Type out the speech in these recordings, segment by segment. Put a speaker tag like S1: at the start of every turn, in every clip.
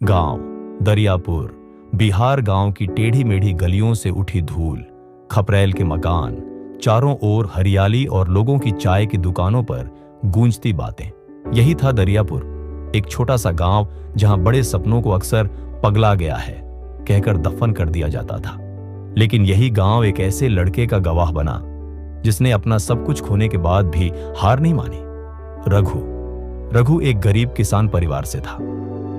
S1: गांव दरियापुर बिहार। गांव की टेढ़ी मेढ़ी गलियों से उठी धूल, खपरेल के मकान, चारों ओर हरियाली और लोगों की चाय की दुकानों पर गूंजती बातें। यही था दरियापुर, एक छोटा सा गांव जहां बड़े सपनों को अक्सर पगला गया है कहकर दफन कर दिया जाता था। लेकिन यही गांव एक ऐसे लड़के का गवाह बना जिसने अपना सब कुछ खोने के बाद भी हार नहीं मानी। रघु एक गरीब किसान परिवार से था।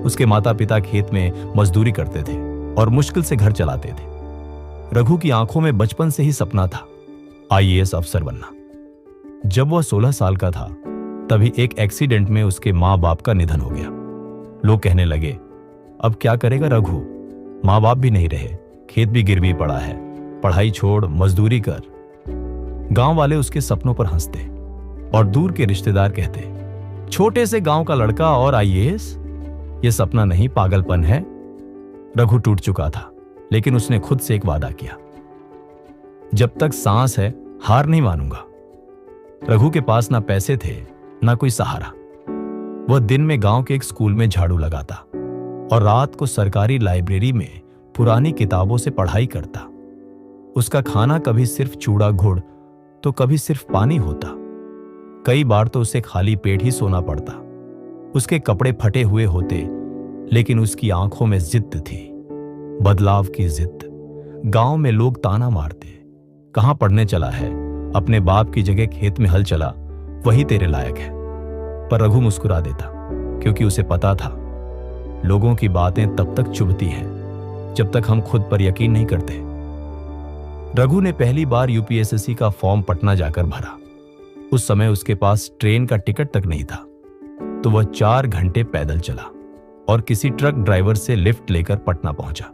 S1: उसके माता पिता खेत में मजदूरी करते थे और मुश्किल से घर चलाते थे। रघु की आंखों में बचपन से ही सपना था आईएएस अफसर बनना। जब वह 16 साल का था तभी एक एक्सीडेंट में उसके माँ बाप का निधन हो गया। लोग कहने लगे, अब क्या करेगा रघु, माँ बाप भी नहीं रहे, खेत भी गिरवी पड़ा है, पढ़ाई छोड़ मजदूरी कर। गांव वाले उसके सपनों पर हंसते और दूर के रिश्तेदार कहते, छोटे से गांव का लड़का और आईएएस, यह सपना नहीं पागलपन है। रघु टूट चुका था, लेकिन उसने खुद से एक वादा किया, जब तक सांस है हार नहीं मानूंगा। रघु के पास ना पैसे थे ना कोई सहारा। वह दिन में गांव के एक स्कूल में झाड़ू लगाता और रात को सरकारी लाइब्रेरी में पुरानी किताबों से पढ़ाई करता। उसका खाना कभी सिर्फ चूड़ा गुड़ तो कभी सिर्फ पानी होता। कई बार तो उसे खाली पेट ही सोना पड़ता। उसके कपड़े फटे हुए होते, लेकिन उसकी आंखों में जिद्द थी, बदलाव की जिद्द। गांव में लोग ताना मारते, कहां पढ़ने चला है, अपने बाप की जगह खेत में हल चला, वही तेरे लायक है। पर रघु मुस्कुरा देता, क्योंकि उसे पता था लोगों की बातें तब तक चुभती हैं जब तक हम खुद पर यकीन नहीं करते। रघु ने पहली बार यूपीएससी का फॉर्म पटना जाकर भरा। उस समय उसके पास ट्रेन का टिकट तक नहीं था, तो वह 4 घंटे पैदल चला और किसी ट्रक ड्राइवर से लिफ्ट लेकर पटना पहुंचा।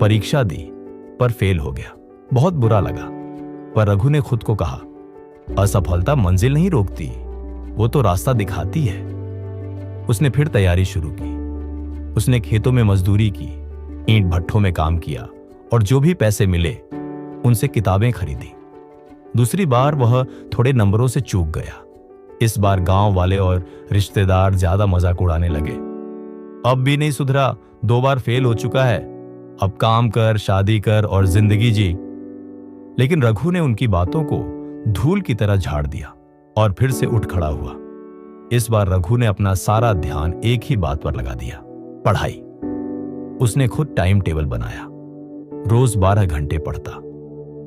S1: परीक्षा दी पर फेल हो गया। बहुत बुरा लगा, पर रघु ने खुद को कहा, असफलता मंजिल नहीं रोकती, वो तो रास्ता दिखाती है। उसने फिर तैयारी शुरू की। उसने खेतों में मजदूरी की, ईंट भट्ठों में काम किया और जो भी पैसे मिले उनसे किताबें खरीदी। दूसरी बार वह थोड़े नंबरों से चूक गया। इस बार गांव वाले और रिश्तेदार ज्यादा मजाक उड़ाने लगे। अब भी नहीं सुधरा, 2 बार फेल हो चुका है, अब काम कर, शादी कर और जिंदगी जी। लेकिन रघु ने उनकी बातों को धूल की तरह झाड़ दिया और फिर से उठ खड़ा हुआ। इस बार रघु ने अपना सारा ध्यान एक ही बात पर लगा दिया, पढ़ाई। उसने खुद टाइम टेबल बनाया, रोज 12 घंटे पढ़ता,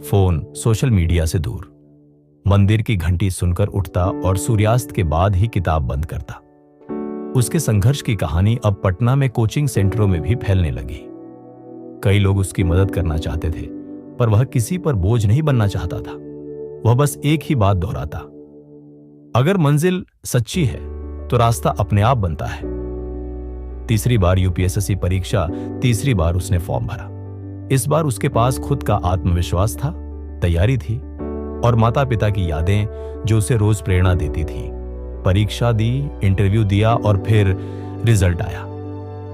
S1: फोन सोशल मीडिया से दूर, मंदिर की घंटी सुनकर उठता और सूर्यास्त के बाद ही किताब बंद करता। उसके संघर्ष की कहानी अब पटना में कोचिंग सेंटरों में भी फैलने लगी। कई लोग उसकी मदद करना चाहते थे, पर वह किसी पर बोझ नहीं बनना चाहता था। वह बस एक ही बात दोहराता, अगर मंजिल सच्ची है तो रास्ता अपने आप बनता है। तीसरी बार यूपीएससी परीक्षा, तीसरी बार उसने फॉर्म भरा। इस बार उसके पास खुद का आत्मविश्वास था, तैयारी थी और माता पिता की यादें जो उसे रोज प्रेरणा देती थी। परीक्षा दी, इंटरव्यू दिया और फिर रिजल्ट आया।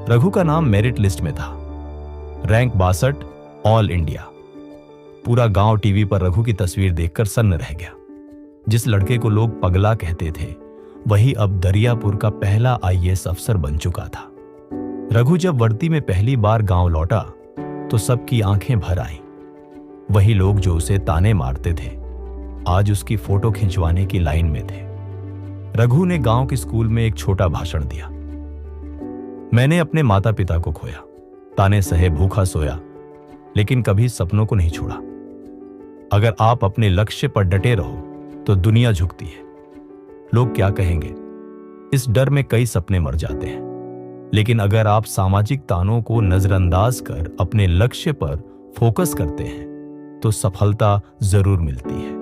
S1: रघु का नाम मेरिट लिस्ट में था, रैंक 62 ऑल इंडिया। पूरा गांव टीवी पर रघु की तस्वीर देखकर सन्न रह गया। जिस लड़के को लोग पगला कहते थे, वही अब दरियापुर का पहला आईएएस अफसर बन चुका था। रघु जब वर्दी में पहली बार गांव लौटा तो सबकी आंखें भर आईं। वही लोग जो उसे ताने मारते थे, आज उसकी फोटो खिंचवाने की लाइन में थे। रघु ने गांव के स्कूल में एक छोटा भाषण दिया, मैंने अपने माता पिता को खोया, ताने सहे भूखा सोया, लेकिन कभी सपनों को नहीं छोड़ा। अगर आप अपने लक्ष्य पर डटे रहो तो दुनिया झुकती है। लोग क्या कहेंगे, इस डर में कई सपने मर जाते हैं। लेकिन अगर आप सामाजिक तानों को नजरअंदाज कर अपने लक्ष्य पर फोकस करते हैं तो सफलता जरूर मिलती है।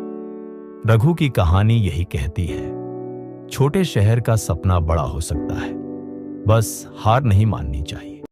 S1: रघु की कहानी यही कहती है, छोटे शहर का सपना बड़ा हो सकता है, बस हार नहीं माननी चाहिए।